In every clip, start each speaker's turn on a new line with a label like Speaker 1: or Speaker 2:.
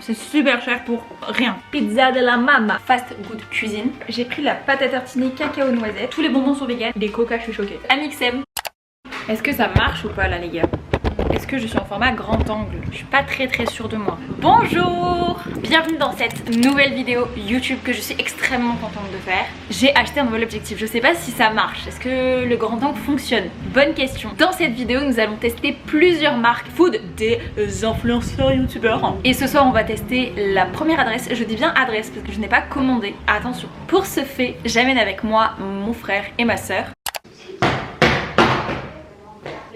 Speaker 1: C'est super cher pour rien. Pizza de la mama, fast good cuisine. J'ai pris la pâte à tartiner cacao noisette. Tous les bonbons sont vegan. Les coca, je suis choquée. Amixem. Est-ce que ça marche ou pas là les gars? Est-ce que je suis en format grand angle? Je suis pas très sûre de moi. Bonjour! Bienvenue dans cette nouvelle vidéo YouTube que je suis extrêmement contente de faire. J'ai acheté un nouvel objectif, je sais pas si ça marche. Est-ce que le grand angle fonctionne? Bonne question. Dans cette vidéo, nous allons tester plusieurs marques food des influenceurs youtubeurs. Et ce soir, on va tester la première adresse. Je dis bien adresse parce que je n'ai pas commandé. Attention. Pour ce fait, j'amène avec moi mon frère et ma soeur.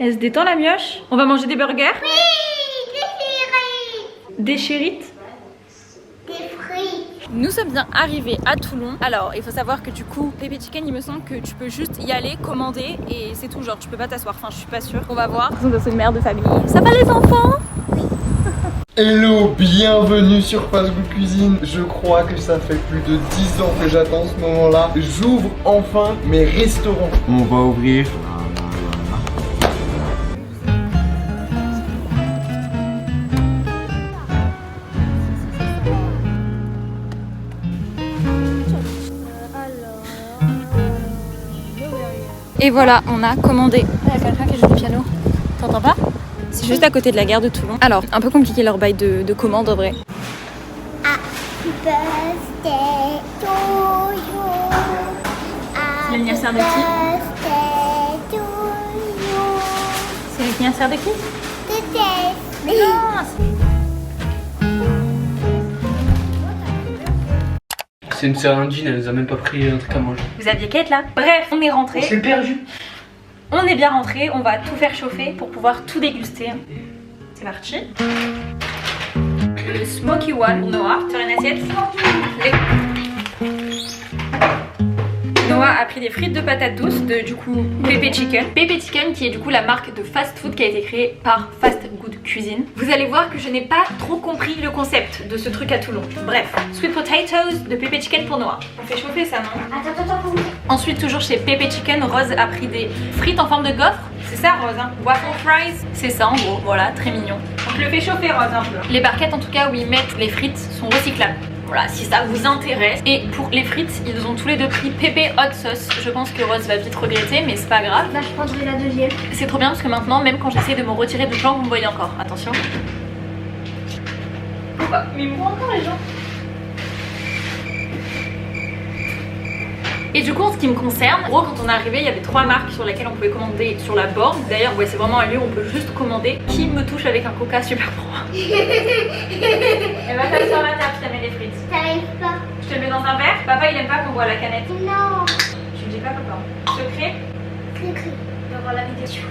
Speaker 1: Elle se détend la mioche. On va manger des burgers.
Speaker 2: Oui,
Speaker 1: Des chérites.
Speaker 2: des frites.
Speaker 1: Nous sommes bien arrivés à Toulon. Alors il faut savoir que du coup Pépé Chicken, il me semble que tu peux juste y aller, commander et c'est tout, genre tu peux pas t'asseoir, enfin je suis pas sûre. On va voir. C'est une mère de famille. Ça va les enfants?
Speaker 3: Hello, bienvenue sur Fast Good Cuisine. Je crois que ça fait plus de 10 ans que j'attends ce moment-là. J'ouvre enfin mes restaurants. On va ouvrir.
Speaker 1: Et voilà, on a commandé. Il y a quelqu'un qui joue du piano. T'entends pas? C'est juste à côté de la gare de Toulon. Alors, un peu compliqué leur bail de commande en vrai.
Speaker 2: Happy birthday to you.
Speaker 1: C'est l'anniversaire de qui?
Speaker 2: Birthday to you.
Speaker 1: C'est l'anniversaire de qui?
Speaker 2: Today.
Speaker 4: C'est une sérendine, elle nous a même pas pris un truc à manger.
Speaker 1: Vous aviez Kate là? Bref, on est rentré.
Speaker 4: On s'est perdu.
Speaker 1: On est bien rentré, on va tout faire chauffer pour pouvoir tout déguster. C'est parti. Le Smoky One pour Noah. Sur une assiette. Noah a pris des frites de patates douces de du coup Pépé Chicken. Pépé Chicken qui est du coup la marque de fast food qui a été créée par Fast Good Cuisine. Vous allez voir que je n'ai pas trop compris le concept de ce truc à Toulon. Bref, sweet potatoes de Pépé Chicken pour Noah. On fait chauffer ça, non?
Speaker 2: Attends.
Speaker 1: Ensuite, toujours chez Pépé Chicken, Rose a pris des frites en forme de gaufre. C'est ça, Rose, hein? Waffle fries. C'est ça, en gros. Voilà, très mignon. Donc, le fait chauffer, Rose, un peu. Les barquettes, en tout cas, où ils mettent les frites, sont recyclables. Voilà, si ça vous intéresse. Et pour les frites, ils ont tous les deux pris Pépé Hot Sauce. Je pense que Rose va vite regretter, mais c'est pas grave.
Speaker 2: Bah, je prendrai la deuxième.
Speaker 1: C'est trop bien parce que maintenant, même quand j'essaie de me retirer du plan, vous me voyez encore. Attention. Oh, mais ils me voient encore, les gens. Et du coup, en ce qui me concerne, en gros, quand on est arrivé, il y avait 3 marques sur lesquelles on pouvait commander sur la borne. D'ailleurs, ouais, c'est vraiment un lieu où on peut juste commander. Qui me touche avec un coca super froid? Elle va t'asseoir la table, je te mets les frites.
Speaker 2: T'arrives pas.
Speaker 1: Je te le mets dans un verre. Papa, il aime pas qu'on voit la canette.
Speaker 2: Non.
Speaker 1: Tu me dis pas, papa. Secret.
Speaker 2: Cri. D'avoir la vidéo.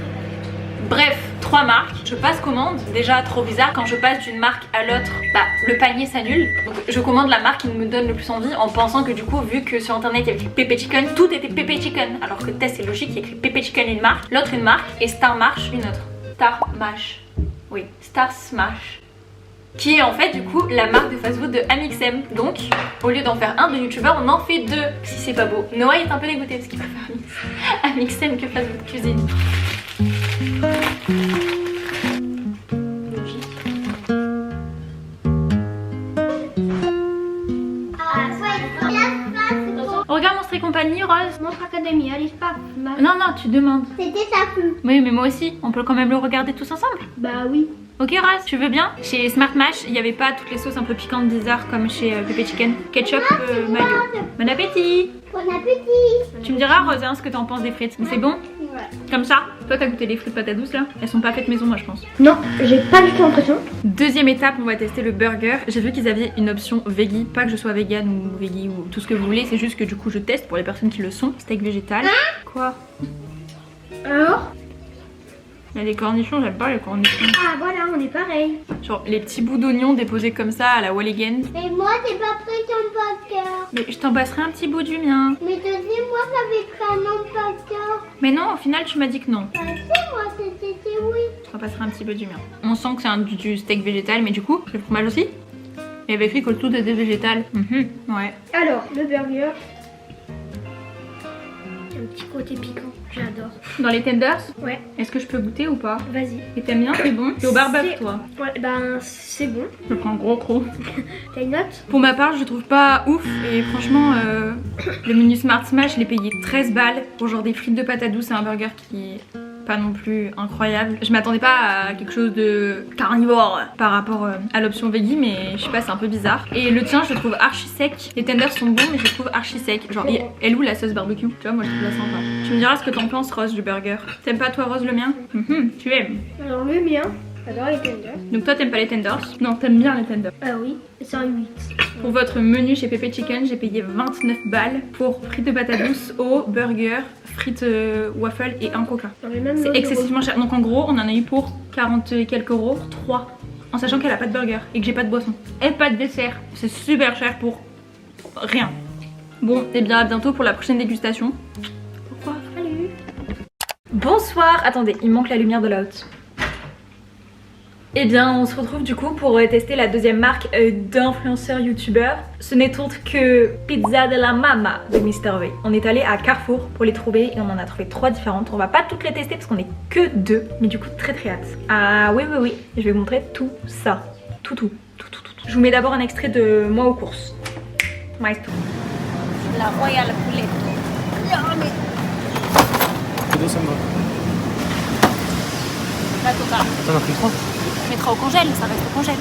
Speaker 1: Bref, 3 marques. Je passe commande. Déjà trop bizarre quand je passe d'une marque à l'autre, bah le panier s'annule. Donc je commande la marque qui me donne le plus envie en pensant que du coup, vu que sur internet il y avait écrit Pépé Chicken, tout était Pépé Chicken. Alors que test c'est logique, il y a écrit Pépé Chicken une marque, l'autre une marque et Star Marche une autre. Star Mash. Oui, Star Smash. Qui est en fait du coup la marque de fast-food de Amixem. Donc au lieu d'en faire un de youtubeur, on en fait 2 si c'est pas beau. Noah est un peu dégoûté parce qu'il préfère Amixem que fast-food cuisine. Regarde Monstre et compagnie, Rose.
Speaker 2: Montre Académie, allez pas.
Speaker 1: Non, non, tu demandes.
Speaker 2: C'était sa pub.
Speaker 1: Oui, mais moi aussi. On peut quand même le regarder tous ensemble.
Speaker 2: Bah oui.
Speaker 1: Ok, Rose, tu veux bien? Chez Smart Mash, il n'y avait pas toutes les sauces un peu piquantes bizarres comme chez Pépé Chicken. Ketchup, mayo. Bon appétit!
Speaker 2: Bon appétit.
Speaker 1: Tu me diras, Rose, hein, ce que t'en penses des frites. C'est bon?
Speaker 2: Ouais.
Speaker 1: Comme ça? Toi, t'as goûté les frites patates douces là? Elles sont pas faites maison, moi, je pense.
Speaker 2: Non, j'ai pas du tout l'impression.
Speaker 1: Deuxième étape, on va tester le burger. J'ai vu qu'ils avaient une option veggie. Pas que je sois vegan ou veggie ou tout ce que vous voulez, c'est juste que du coup, je teste pour les personnes qui le sont. Steak végétal. Quoi?
Speaker 2: Alors?
Speaker 1: Il y a des cornichons, j'aime pas les cornichons.
Speaker 2: Ah voilà, on est pareil.
Speaker 1: Genre les petits bouts d'oignons déposés comme ça à la Walligan.
Speaker 2: Mais moi, j'ai pas pris ton burger.
Speaker 1: Mais je t'en passerai un petit bout du mien.
Speaker 2: Mais te dis, moi, j'avais pris un hamburger.
Speaker 1: Mais non, au final, tu m'as dit que non.
Speaker 2: Bah si, moi, c'était oui.
Speaker 1: Je t'en passerai un petit peu du mien. On sent que c'est du steak végétal, mais du coup, c'est le fromage aussi. Il y avait écrit que tout était végétal. Ouais.
Speaker 2: Alors, le burger. Un petit côté piquant. J'adore.
Speaker 1: Dans les tenders,
Speaker 2: Ouais,
Speaker 1: est-ce que je peux goûter ou pas?
Speaker 2: vas-y.
Speaker 1: Et t'aimes bien? C'est bon? T'es au barbecue
Speaker 2: C'est-
Speaker 1: toi?
Speaker 2: Ouais, ben c'est bon.
Speaker 1: Je prends un gros croc.
Speaker 2: T'as une note?
Speaker 1: Pour ma part, je trouve pas ouf et franchement, le menu Smart Smash, je l'ai payé 13 balles pour genre des frites de patates douces et un burger qui est pas non plus incroyable. Je m'attendais pas à quelque chose de carnivore par rapport à l'option veggie, mais je sais pas, c'est un peu bizarre. Et le tien, je le trouve archi sec. Les tenders sont bons, mais je le trouve archi sec. Genre, elle où la sauce barbecue? Tu vois, moi je trouve la sympa. Tu me diras ce que t'en penses, Rose, du burger. T'aimes pas toi, Rose, le mien? Tu aimes.
Speaker 2: Alors le mien, j'adore les tenders.
Speaker 1: Donc toi, t'aimes pas les tenders? Non, t'aimes bien les tenders.
Speaker 2: Ah oui, c'est un 8.
Speaker 1: Pour votre menu chez Pepe Chicken, j'ai payé 29 balles pour frites de patates douces au burger, frites waffle et un coca. C'est excessivement cher. Donc en gros, on en a eu pour 40 et quelques euros, 3. En sachant qu'elle a pas de burger et que j'ai pas de boisson. Et pas de dessert. C'est super cher pour rien. Bon, et bien à bientôt pour la prochaine dégustation. Pourquoi?
Speaker 2: Salut.
Speaker 1: Bonsoir. Attendez, il manque la lumière de la haute. Eh bien, on se retrouve du coup pour tester la deuxième marque d'influenceurs youtubeurs. Ce n'est autre que Pizza de la Mama de Mr V. On est allé à Carrefour pour les trouver et on en a trouvé 3 différentes. On va pas toutes les tester parce qu'on est que 2, mais du coup très hâte. Ah oui, je vais vous montrer tout ça. Tout. Je vous mets d'abord un extrait de moi aux courses. Maestro. La Royal Poulet.
Speaker 4: Ça me va.
Speaker 1: La totale.
Speaker 4: T'en as pris 3?
Speaker 1: On mettra au congèle, ça reste au congèle.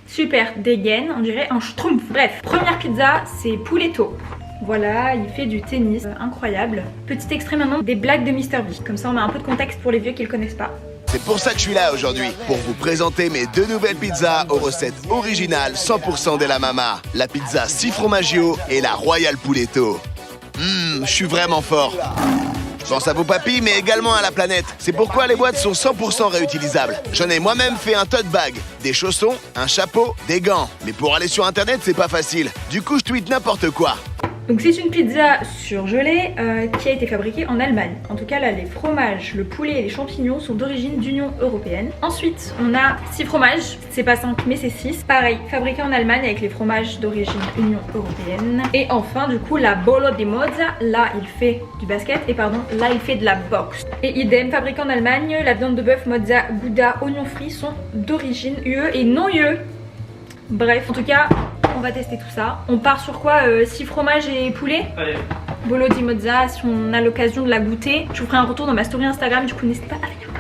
Speaker 1: Super dégaine, on dirait un schtroumpf. Bref, première pizza, c'est Pouletto. Voilà, il fait du tennis, incroyable. Petit extrait maintenant des blagues de Mr V. Comme ça on a un peu de contexte pour les vieux qui le connaissent pas.
Speaker 5: C'est pour ça que je suis là aujourd'hui, pour vous présenter mes 2 nouvelles pizzas aux recettes originales 100% de la Mama. La pizza 6 fromaggio et la Royal Pouletto. Je suis vraiment fort. Je pense à vos papilles, mais également à la planète. C'est pourquoi les boîtes sont 100% réutilisables. J'en ai moi-même fait un tote bag, des chaussons, un chapeau, des gants. Mais pour aller sur internet, c'est pas facile. Du coup, je tweete n'importe quoi.
Speaker 1: Donc c'est une pizza surgelée qui a été fabriquée en Allemagne. En tout cas là les fromages, le poulet et les champignons sont d'origine d'Union Européenne. Ensuite on a 6 fromages, c'est pas 5 mais c'est 6. Pareil, fabriqué en Allemagne avec les fromages d'origine Union Européenne. Et enfin du coup la Bolo di Mozza, là il fait du basket et pardon, là il fait de la boxe. Et idem, fabriqué en Allemagne, la viande de bœuf Mozza, Gouda, oignons frits sont d'origine UE et non UE. Bref, en tout cas, on va tester tout ça. On part sur quoi 6 fromages et poulet.
Speaker 4: Allez.
Speaker 1: Bolo di Mozza, si on a l'occasion de la goûter. Je vous ferai un retour dans ma story Instagram, du coup n'hésitez pas à venir sur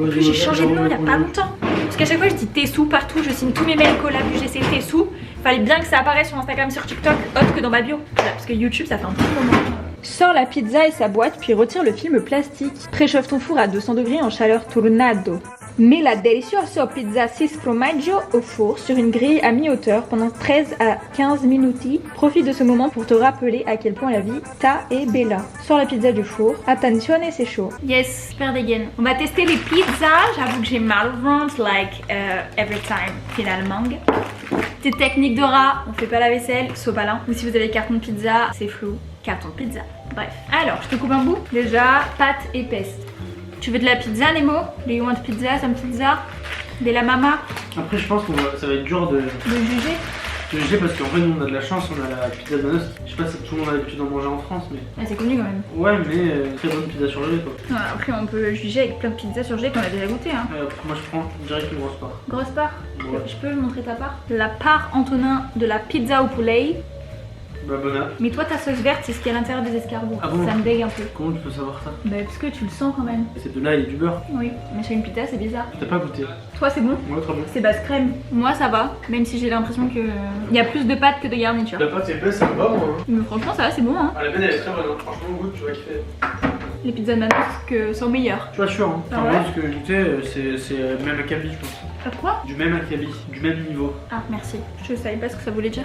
Speaker 1: Instagram. J'ai changé de nom il y a pas longtemps. Parce qu'à chaque fois je dis Tessou partout, je signe tous mes mails collabs, j'essaie Tessou. Fallait bien que ça apparaisse sur Instagram, sur TikTok, autre que dans ma bio. Voilà, parce que YouTube ça fait un petit moment. Sors la pizza et sa boîte, puis retire le film plastique. Préchauffe ton four à 200 degrés en chaleur tornado. Mets la deliciosa pizza 6 formaggio au four sur une grille à mi-hauteur pendant 13 à 15 minutes. Profite de ce moment pour te rappeler à quel point la vie est bella. Sors la pizza du four. Attenzione, c'est chaud. Yes, super dégaine. On va tester les pizzas. J'avoue que j'ai mal au ventre, like every time, finalement. Petite technique de rat, on fait pas la vaisselle, sopalin. Ou si vous avez carton de pizza, c'est flou. Carton de pizza. Bref. Alors, je te coupe un bout. Déjà, pâte épaisse. Tu veux de la pizza, Nemo? Do you want pizza, some pizza? De la mama?
Speaker 4: Après, je pense que ça va être dur de
Speaker 1: juger?
Speaker 4: parce qu'en fait, nous on a de la chance, on a la pizza de Manos. Je sais pas si tout le monde a l'habitude d'en manger en France, mais.
Speaker 1: Ah, c'est connu quand même.
Speaker 4: Ouais, mais très bonne pizza surgelée quoi.
Speaker 1: Ouais, après, on peut juger avec plein de pizzas surgelées qu'on a déjà goûté. Hein.
Speaker 4: Moi je prends direct une grosse part.
Speaker 1: Grosse part?
Speaker 4: Ouais.
Speaker 1: Je peux montrer ta part? La part Antonin de la pizza au poulet.
Speaker 4: Bah, bon app.
Speaker 1: Mais toi, ta sauce verte, c'est ce qu'il y a à l'intérieur des escargots.
Speaker 4: Ah bon?
Speaker 1: Ça me dégue un peu.
Speaker 4: Comment tu peux savoir ça?
Speaker 1: Bah, parce que tu le sens quand même.
Speaker 4: C'est de l'ail et du beurre.
Speaker 1: Oui, mais sur une pizza, c'est bizarre.
Speaker 4: T'as pas goûté?
Speaker 1: Toi, c'est bon?
Speaker 4: Ouais, très bon.
Speaker 1: C'est base crème. Moi, ça va, même si j'ai l'impression que il y a plus de pâtes que de garniture.
Speaker 4: La pâte épaisse, ça me va moi.
Speaker 1: Mais franchement, ça va, c'est bon. Hein.
Speaker 4: Ah, la peine elle est très bonne, hein. Franchement, goûte, tu vas kiffer.
Speaker 1: Les pizzas de Manos que sont meilleures.
Speaker 4: Je suis pas sûr, hein.
Speaker 1: Ah
Speaker 4: Enfin,
Speaker 1: ouais?
Speaker 4: moi, ce que j'ai goûté, c'est même acabit, je pense.
Speaker 1: Quoi?
Speaker 4: Du même acabit, du même niveau.
Speaker 1: Ah, merci. Je savais pas ce que ça voulait dire.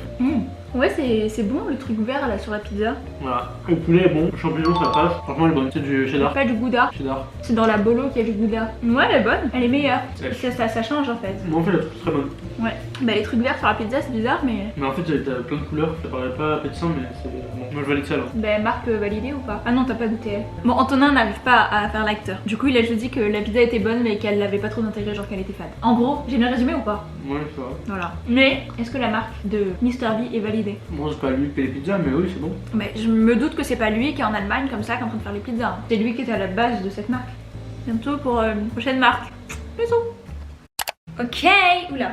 Speaker 1: Ouais, c'est bon le truc vert là sur la pizza.
Speaker 4: Voilà. Le poulet est bon, le champignon ça passe. Franchement, elle est bonne. C'est du cheddar.
Speaker 1: Pas du gouda.
Speaker 4: Cheddar.
Speaker 1: C'est dans la bolo qu'il y a du gouda. Ouais, elle est bonne. Elle est meilleure.
Speaker 4: Ouais.
Speaker 1: Ça change en fait.
Speaker 4: Moi, en fait, elle est très bonne.
Speaker 1: Ouais. Bah, les trucs verts sur la pizza, c'est bizarre, mais.
Speaker 4: Mais en fait, t'as plein de couleurs. Ça paraît pas appétissant, mais c'est bon. Moi, je valide ça là.
Speaker 1: Bah, Marc peut valider ou pas? Ah non, t'as pas goûté elle. Bon, Antonin n'arrive pas à faire l'acteur. Du coup, il a juste dit que la pizza était bonne, mais qu'elle l'avait pas trop intégré, genre qu'elle était fade. En gros, j'ai bien résumé ou pas?
Speaker 4: Ouais, ça va.
Speaker 1: Voilà. Mais est-ce que la marque de Mr V est validée? idée.
Speaker 4: Moi c'est pas lui qui fait les pizzas, mais oui c'est bon.
Speaker 1: Mais je me doute que c'est pas lui qui est en Allemagne comme ça qui est en train de faire les pizzas. C'est lui qui était à la base de cette marque. Bientôt pour une prochaine marque. Bisous. Ok, oula.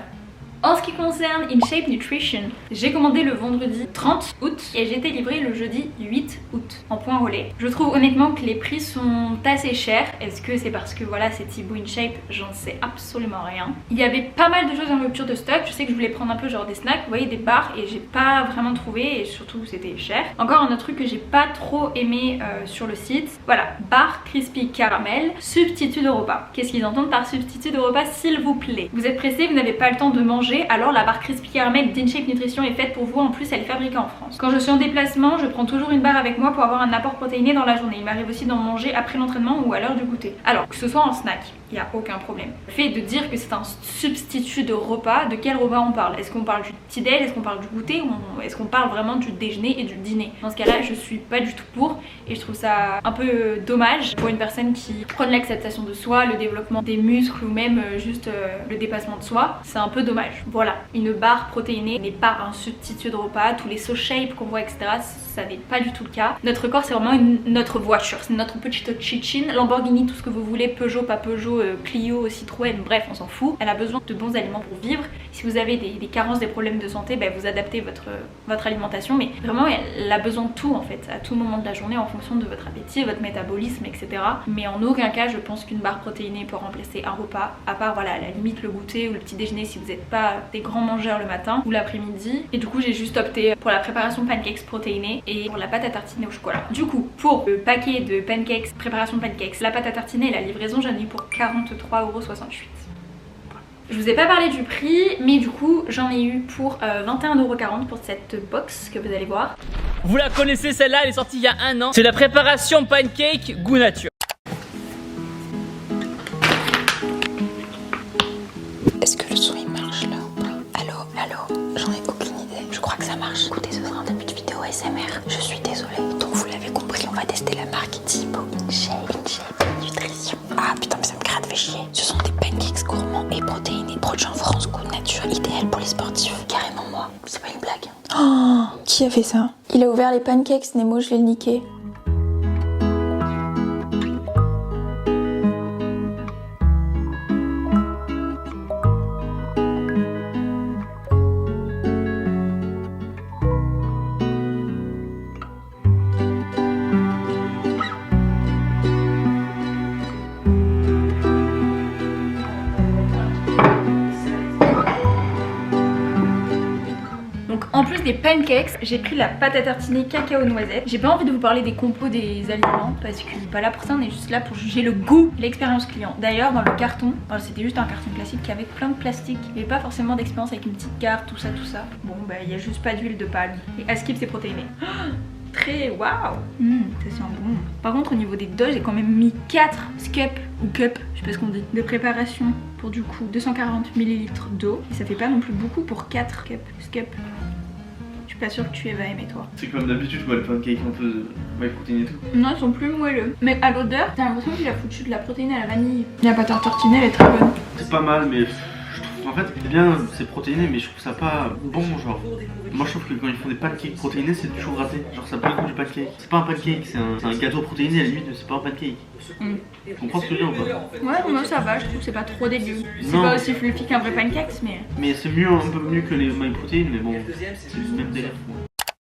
Speaker 1: En ce qui concerne InShape Nutrition, j'ai commandé le vendredi 30 août et j'ai été livrée le jeudi 8 août en point relais. Je trouve honnêtement que les prix sont assez chers. Est-ce que c'est parce que voilà c'est Thibaut InShape? J'en sais absolument rien. Il y avait pas mal de choses en rupture de stock. Je sais que je voulais prendre un peu genre des snacks, vous voyez, des barres, et j'ai pas vraiment trouvé, et surtout c'était cher. Encore un autre truc que j'ai pas trop aimé sur le site. Voilà, barre crispy caramel, substitut de repas. Qu'est-ce qu'ils entendent par substitut de repas, s'il vous plaît? Vous êtes pressé, vous n'avez pas le temps de manger, alors la barre crispy caramel d'InShape Nutrition est faite pour vous. En plus elle est fabriquée en France. Quand je suis en déplacement, je prends toujours une barre avec moi pour avoir un apport protéiné dans la journée. Il m'arrive aussi d'en manger après l'entraînement ou à l'heure du goûter. Alors que ce soit en snack, il n'y a aucun problème. Le fait de dire que c'est un substitut de repas, de quel repas on parle? Est-ce qu'on parle du petit déj, est-ce qu'on parle du goûter, ou est-ce qu'on parle vraiment du déjeuner et du dîner? Dans ce cas-là, je suis pas du tout pour, et je trouve ça un peu dommage pour une personne qui prône l'acceptation de soi, le développement des muscles ou même juste le dépassement de soi. C'est un peu dommage. Voilà, une barre protéinée n'est pas un substitut de repas. Tous les SoShape qu'on voit, etc., ça n'est pas du tout le cas. Notre corps, c'est vraiment notre voiture, c'est notre petite chichine, Lamborghini, tout ce que vous voulez, Peugeot, pas Peugeot, Clio, Citroën, bref, on s'en fout. Elle a besoin de bons aliments pour vivre. Si vous avez des carences, des problèmes de santé, ben vous adaptez votre alimentation, mais vraiment elle a besoin de tout en fait, à tout moment de la journée, en fonction de votre appétit, votre métabolisme, etc. Mais en aucun cas je pense qu'une barre protéinée peut remplacer un repas, à part voilà, à la limite le goûter ou le petit déjeuner si vous n'êtes pas des grands mangeurs le matin ou l'après-midi. Et du coup j'ai juste opté pour la préparation pancakes protéinée et pour la pâte à tartiner au chocolat. Du coup pour le paquet de pancakes, préparation pancakes, la pâte à tartiner et la livraison, j'en ai eu pour 43,68 €. Je vous ai pas parlé du prix, mais du coup j'en ai eu pour 21,40 € pour cette box que vous allez voir.
Speaker 6: Vous la connaissez celle-là, elle est sortie il y a 1 an. C'est la préparation pancake goût nature.
Speaker 7: Est-ce que le son il marche là ou pas? Allô, j'en ai aucune idée. Je crois que ça marche. Écoutez, ce sera un début de vidéo ASMR. Je suis désolée. Donc vous l'avez compris, on va tester la marque Thibaut InShape Nutrition. Ah putain, mais ça me gratte, fait chier. Ce sont des pancakes gourmands et protéinés, produits en France, goût nature, idéal pour les sportifs. Carrément moi, c'est pas une blague. Oh, qui a fait ça? Il a ouvert les pancakes, Nemo, je vais le niquer.
Speaker 1: En plus des pancakes, j'ai pris la pâte à tartiner cacao noisette. J'ai pas envie de vous parler des compos des aliments parce que je suis pas là pour ça, on est juste là pour juger le goût, l'expérience client. D'ailleurs dans le carton, c'était juste un carton classique qui avait plein de plastique. Il n'y avait pas forcément d'expérience avec une petite carte, tout ça. Bon bah il y a juste pas d'huile de palme. Et à skip c'est protéiné. Très waouh, ça sent bon. Par contre au niveau des doses, j'ai quand même mis 4 scups ou cup, je sais pas ce qu'on dit, de préparation pour du coup 240 ml d'eau. Et ça fait pas non plus beaucoup pour 4 scups. Je suis pas sûre que tu vas aimer toi.
Speaker 4: C'est comme d'habitude, je vois les pancakes un peu protéinés et tout.
Speaker 1: Non, ils sont plus moelleux. Mais à l'odeur, t'as l'impression qu'il a foutu de la protéine à la vanille. La pâte à tartiner, elle est très bonne.
Speaker 4: C'est pas mal, mais je trouve en fait c'est bien, c'est protéiné, mais je trouve ça pas bon. Genre, moi je trouve que quand ils font des pancakes protéinés, c'est toujours raté. Genre, ça n'a pas le goût du pancake. C'est pas un pancake, c'est un gâteau protéiné à la limite, mais c'est pas un pancake. Tu comprends ce que je veux dire ou pas?
Speaker 1: Ouais, moi ça va, je trouve que c'est pas trop dégueu. C'est
Speaker 4: Non.
Speaker 1: pas aussi fluffy qu'un vrai pancake, mais.
Speaker 4: Mais c'est mieux, un peu mieux que les MyProtein, mais bon, c'est le même délire.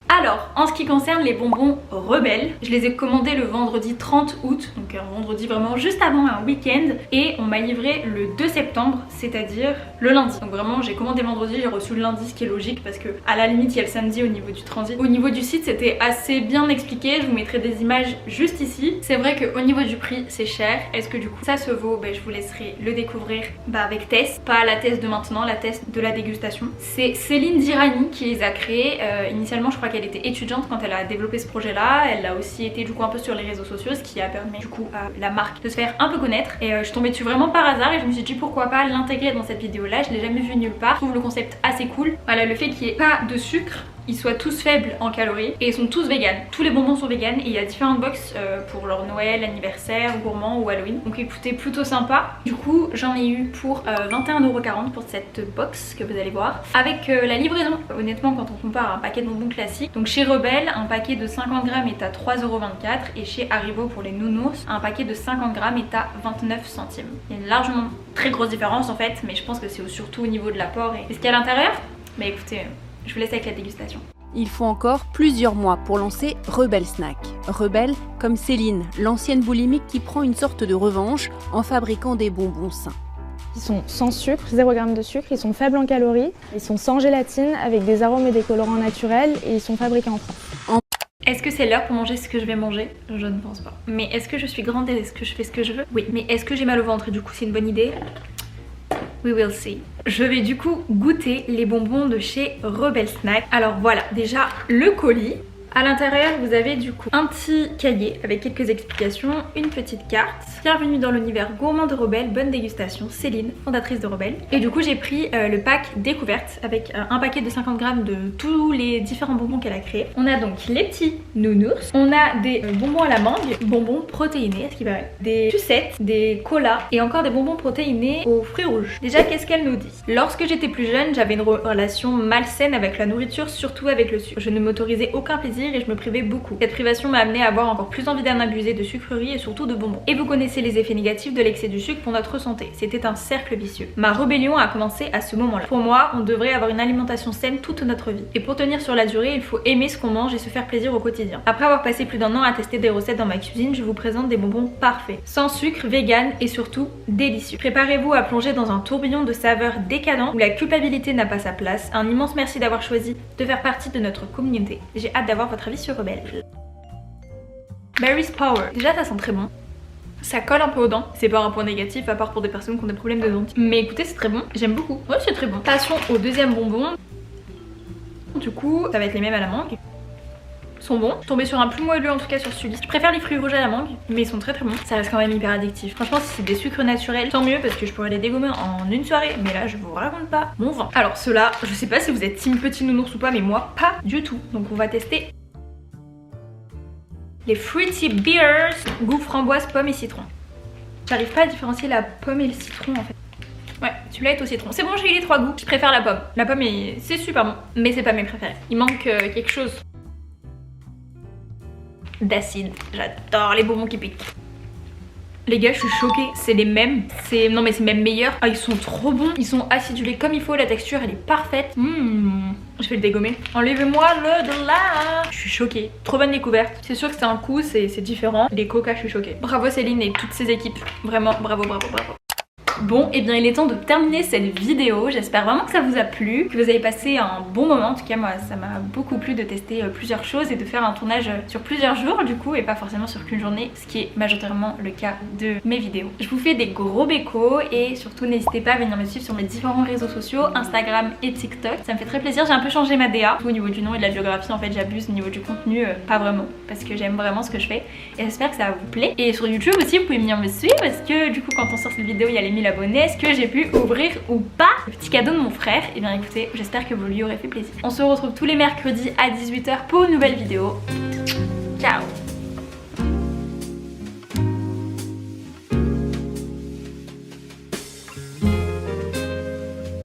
Speaker 1: Alors, en ce qui concerne les bonbons rebelles, je les ai commandés le vendredi 30 août, donc un vendredi vraiment juste avant un week-end, et on m'a livré le 2 septembre, c'est-à-dire le lundi. Donc vraiment, j'ai commandé vendredi, j'ai reçu le lundi, ce qui est logique parce que à la limite, il y a le samedi au niveau du transit. Au niveau du site, c'était assez bien expliqué, je vous mettrai des images juste ici. C'est vrai qu'au niveau du prix, c'est cher. Est-ce que du coup, ça se vaut? Je vous laisserai le découvrir avec Tess, pas la Tess de maintenant, la Tess de la dégustation. C'est Céline Dirani qui les a créés. Initialement, je crois qu'elle était étudiante quand elle a développé ce projet là, elle a aussi été du coup un peu sur les réseaux sociaux, ce qui a permis du coup à la marque de se faire un peu connaître, et je suis tombée dessus vraiment par hasard et je me suis dit pourquoi pas l'intégrer dans cette vidéo là. Je l'ai jamais vu nulle part, je trouve le concept assez cool. Voilà, le fait qu'il n'y ait pas de sucre ils soient tous faibles en calories et ils sont tous véganes. Tous les bonbons sont véganes et il y a différentes box pour leur Noël, anniversaire, gourmand ou Halloween. Donc écoutez, plutôt sympa. Du coup j'en ai eu pour 21,40€ pour cette box que vous allez voir. Avec la livraison, honnêtement quand on compare un paquet de bonbons classiques, donc chez Rebelle un paquet de 50 grammes est à 3,24€ et chez Haribo pour les nounours un paquet de 50 grammes est à 29 centimes. Il y a une largement très grosse différence en fait, mais je pense que c'est surtout au niveau de l'apport et ce qu'il y a à l'intérieur. Mais écoutez, je vous laisse avec la dégustation.
Speaker 8: Il faut encore plusieurs mois pour lancer Rebelle Snack. Rebelle comme Céline, l'ancienne boulimique qui prend une sorte de revanche en fabriquant des bonbons sains.
Speaker 9: Ils sont sans sucre, 0 g de sucre, ils sont faibles en calories, ils sont sans gélatine avec des arômes et des colorants naturels et ils sont fabriqués en France.
Speaker 1: Est-ce que c'est l'heure pour manger ce que je vais manger? Je ne pense pas. Mais est-ce que je suis grande et est-ce que je fais ce que je veux? Oui. Mais est-ce que j'ai mal au ventre et du coup c'est une bonne idée? We will see. Je vais du coup goûter les bonbons de chez Rebelle Snack. Alors voilà, déjà le colis. À l'intérieur, vous avez du coup un petit cahier avec quelques explications, une petite carte. Bienvenue dans l'univers gourmand de Rebelle, bonne dégustation, Céline, fondatrice de Rebelle. Et du coup, j'ai pris le pack découverte avec un paquet de 50 grammes de tous les différents bonbons qu'elle a créés. On a donc les petits nounours, on a des bonbons à la mangue, bonbons protéinés, ce qui paraît, des sucettes, des colas et encore des bonbons protéinés aux fruits rouges. Déjà, qu'est-ce qu'elle nous dit? Lorsque j'étais plus jeune, j'avais une relation malsaine avec la nourriture, surtout avec le sucre. Je ne m'autorisais aucun plaisir et je me privais beaucoup. Cette privation m'a amené à avoir encore plus envie d'en abuser de sucreries et surtout de bonbons. Et vous connaissez les effets négatifs de l'excès du sucre pour notre santé. C'était un cercle vicieux. Ma rébellion a commencé à ce moment-là. Pour moi, on devrait avoir une alimentation saine toute notre vie. Et pour tenir sur la durée, il faut aimer ce qu'on mange et se faire plaisir au quotidien. Après avoir passé plus d'1 an à tester des recettes dans ma cuisine, je vous présente des bonbons parfaits. Sans sucre, vegan et surtout délicieux. Préparez-vous à plonger dans un tourbillon de saveurs décadent où la culpabilité n'a pas sa place. Un immense merci d'avoir choisi de faire partie de notre communauté. J'ai hâte d'avoir votre avis sur Rebelle. Berry's Power. Déjà ça sent très bon. Ça colle un peu aux dents. C'est pas un point négatif à part pour des personnes qui ont des problèmes de dents. Mais écoutez c'est très bon. J'aime beaucoup. Ouais c'est très bon. Passons au deuxième bonbon. Du coup ça va être les mêmes à la mangue. Ils sont bons. Je suis tombée sur un plus moelleux en tout cas sur celui-ci. Je préfère les fruits rouges à la mangue. Mais ils sont très bons. Ça reste quand même hyper addictif. Franchement si c'est des sucres naturels tant mieux parce que je pourrais les dégommer en une soirée. Mais là je vous raconte pas mon vent. Alors ceux-là je sais pas si vous êtes team petit nounours ou pas mais moi pas du tout. Donc on va tester les Fruity Beers, goût framboise, pomme et citron. J'arrive pas à différencier la pomme et le citron en fait. Ouais, celui-là est au citron. C'est bon, j'ai eu les 3 goûts. Je préfère la pomme. La pomme c'est super bon, mais c'est pas mes préférés. Il manque quelque chose d'acide. J'adore les bonbons qui piquent. Les gars, je suis choquée, c'est les mêmes. Non mais c'est même meilleur. Ah, ils sont trop bons. Ils sont acidulés comme il faut, la texture elle est parfaite. Je vais le dégommer. Enlevez-moi le de là. Je suis choquée. Trop bonne découverte. C'est sûr que c'est un coup, c'est différent. Les coca, je suis choquée. Bravo Céline et toutes ses équipes. Vraiment, bravo, bravo, bravo. Bon, et bien il est temps de terminer cette vidéo. J'espère vraiment que ça vous a plu, que vous avez passé un bon moment. En tout cas moi ça m'a beaucoup plu de tester plusieurs choses et de faire un tournage sur plusieurs jours du coup et pas forcément sur qu'une journée, ce qui est majoritairement le cas de mes vidéos. Je vous fais des gros bécos et surtout n'hésitez pas à venir me suivre sur mes différents réseaux sociaux, Instagram et TikTok. Ça me fait très plaisir, j'ai un peu changé ma DA. Au niveau du nom et de la biographie en fait j'abuse, au niveau du contenu pas vraiment parce que j'aime vraiment ce que je fais et j'espère que ça vous plaît. Et sur YouTube aussi vous pouvez venir me suivre parce que du coup quand on sort cette vidéo il y a les 1000 abonnés. Est-ce que j'ai pu ouvrir ou pas le petit cadeau de mon frère? Et bien écoutez, j'espère que vous lui aurez fait plaisir. On se retrouve tous les mercredis à 18h pour une nouvelle vidéo. Ciao!